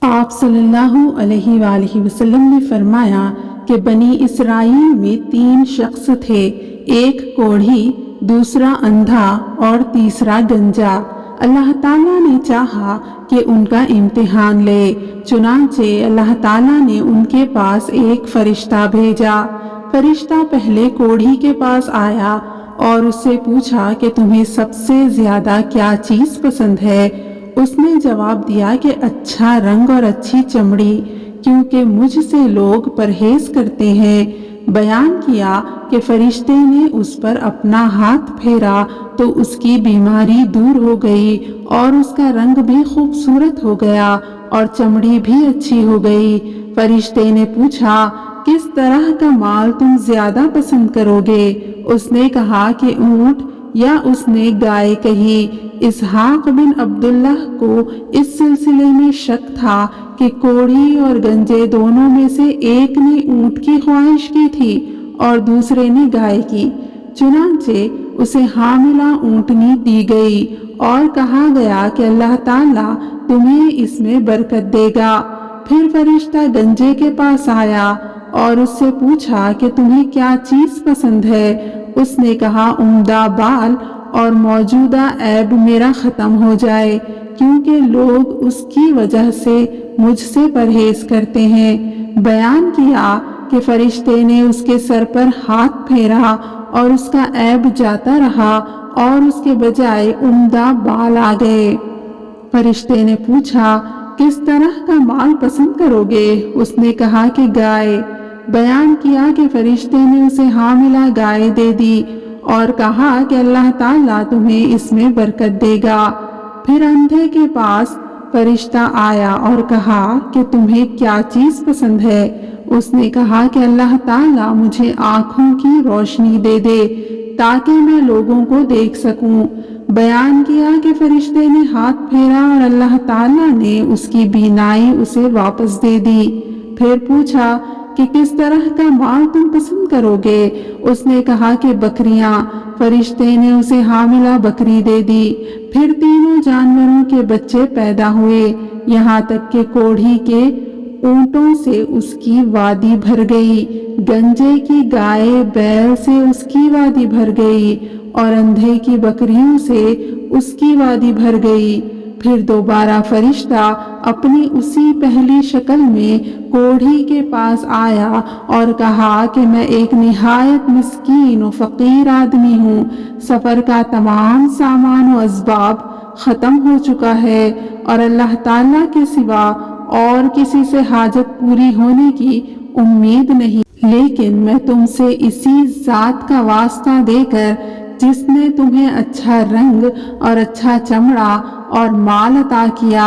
آپ صلی اللہ علیہ وآلہ وسلم نے فرمایا کہ بنی اسرائیل میں 3 شخص تھے، ایک کوڑھی، دوسرا اندھا اور تیسرا گنجا۔ اللہ تعالیٰ نے چاہا کہ ان کا امتحان لے، چنانچہ اللہ تعالیٰ نے ان کے پاس ایک فرشتہ بھیجا۔ فرشتہ پہلے کوڑھی کے پاس آیا اور اس سے پوچھا کہ تمہیں سب سے زیادہ کیا چیز پسند ہے؟ اس نے جواب دیا کہ اچھا رنگ اور اچھی چمڑی، کیونکہ مجھ سے لوگ پرہیز کرتے ہیں۔ بیان کیا کہ فرشتے نے اس پر اپنا ہاتھ پھیرا تو اس کی بیماری دور ہو گئی اور اس کا رنگ بھی خوبصورت ہو گیا اور چمڑی بھی اچھی ہو گئی۔ فرشتے نے پوچھا، کس طرح کا مال تم زیادہ پسند کرو گے؟ اس نے کہا کہ اونٹ، یا اس نے گائے کہی۔ اسحاق بن عبداللہ کو اس سلسلے میں شک تھا کہ کوڑھی اور گنجے دونوں میں سے ایک نے اونٹ کی خواہش کی تھی اور دوسرے نے گائے کی، چنانچہ اسے حاملہ اونٹنی دی گئی اور کہا گیا کہ اللہ تعالیٰ تمہیں اس میں برکت دے گا۔ پھر فرشتہ گنجے کے پاس آیا اور اس سے پوچھا کہ تمہیں کیا چیز پسند ہے؟ اس نے کہا، عمدہ بال اور موجودہ عیب میرا ختم ہو جائے، کیونکہ لوگ اس کی وجہ سے مجھ سے پرہیز کرتے ہیں۔ بیان کیا کہ فرشتے نے اس کے سر پر ہاتھ پھیرا اور اس کا عیب جاتا رہا اور اس کے بجائے عمدہ بال آ گئے۔ فرشتے نے پوچھا، کس طرح کا مال پسند کرو گے؟ اس نے کہا کہ گائے۔ بیان کیا کہ فرشتے نے اسے حاملہ گائے دے دی اور کہا کہ اللہ تعالیٰ تمہیں اس میں برکت دے گا۔ پھر اندھے کے پاس فرشتہ آیا اور کہا کہ تمہیں کیا چیز پسند ہے؟ اس نے کہا کہ اللہ تعالیٰ مجھے آنکھوں کی روشنی دے دے تاکہ میں لوگوں کو دیکھ سکوں۔ بیان کیا کہ فرشتے نے ہاتھ پھیرا اور اللہ تعالیٰ نے اس کی بینائی اسے واپس دے دی۔ پھر پوچھا کہ کس طرح کا مال تم پسند کرو گے؟ اس نے کہا کہ بکریاں۔ فرشتے نے اسے حاملہ بکری دے دی۔ پھر تینوں جانوروں کے بچے پیدا ہوئے، یہاں تک کہ کوڑھی کے اونٹوں سے اس کی وادی بھر گئی، گنجے کی گائے بیل سے اس کی وادی بھر گئی اور اندھے کی بکریوں سے اس کی وادی بھر گئی۔ پھر دوبارہ فرشتہ اپنی اسی پہلی شکل میں کوڑھی کے پاس آیا اور کہا کہ میں ایک نہایت مسکین و فقیر آدمی ہوں، سفر کا تمام سامان و اسباب ختم ہو چکا ہے اور اللہ تعالیٰ کے سوا اور کسی سے حاجت پوری ہونے کی امید نہیں، لیکن میں تم سے اسی ذات کا واسطہ دے کر جس نے تمہیں اچھا رنگ اور اچھا چمڑا اور مال عطا کیا،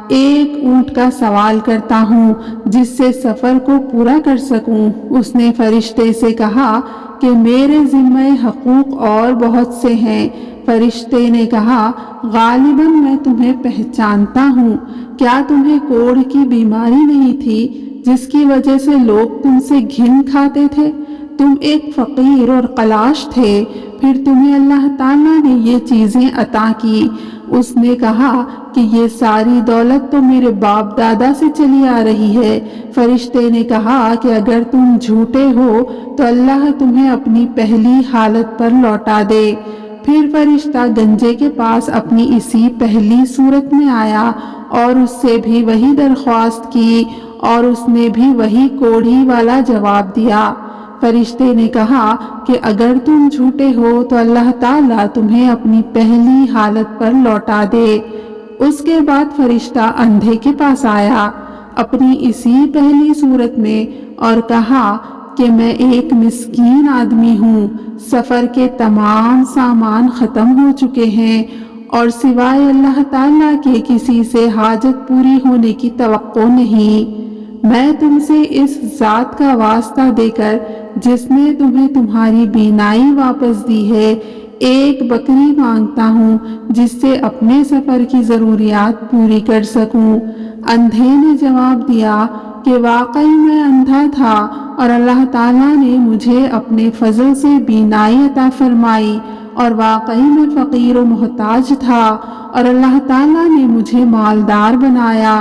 ایک اونٹ کا سوال کرتا ہوں جس سے سفر کو پورا کر سکوں۔ اس نے فرشتے سے کہا کہ میرے ذمہ حقوق اور بہت سے ہیں۔ فرشتے نے کہا، غالباً میں تمہیں پہچانتا ہوں، کیا تمہیں کوڑھ کی بیماری نہیں تھی جس کی وجہ سے لوگ تم سے گھن کھاتے تھے؟ تم ایک فقیر اور قلاش تھے، پھر تمہیں اللہ تعالیٰ نے یہ چیزیں عطا کی۔ اس نے کہا کہ یہ ساری دولت تو میرے باپ دادا سے چلی آ رہی ہے۔ فرشتے نے کہا کہ اگر تم جھوٹے ہو تو اللہ تمہیں اپنی پہلی حالت پر لوٹا دے۔ پھر فرشتہ گنجے کے پاس اپنی اسی پہلی صورت میں آیا اور اس سے بھی وہی درخواست کی اور اس نے بھی وہی کوڑھی والا جواب دیا۔ فرشتے نے کہا کہ اگر تم جھوٹے ہو تو اللہ تعالیٰ تمہیں اپنی پہلی حالت پر لوٹا دے۔ اس کے بعد فرشتہ اندھے کے پاس آیا اپنی اسی پہلی صورت میں اور کہا کہ میں ایک مسکین آدمی ہوں، سفر کے تمام سامان ختم ہو چکے ہیں اور سوائے اللہ تعالیٰ کے کسی سے حاجت پوری ہونے کی توقع نہیں۔ میں تم سے اس ذات کا واسطہ دے کر جس نے تمہیں تمہاری بینائی واپس دی ہے، ایک بکری مانگتا ہوں جس سے اپنے سفر کی ضروریات پوری کر سکوں۔ اندھے نے جواب دیا کہ واقعی میں اندھا تھا اور اللہ تعالیٰ نے مجھے اپنے فضل سے بینائی عطا فرمائی، اور واقعی میں فقیر و محتاج تھا اور اللہ تعالیٰ نے مجھے مالدار بنایا۔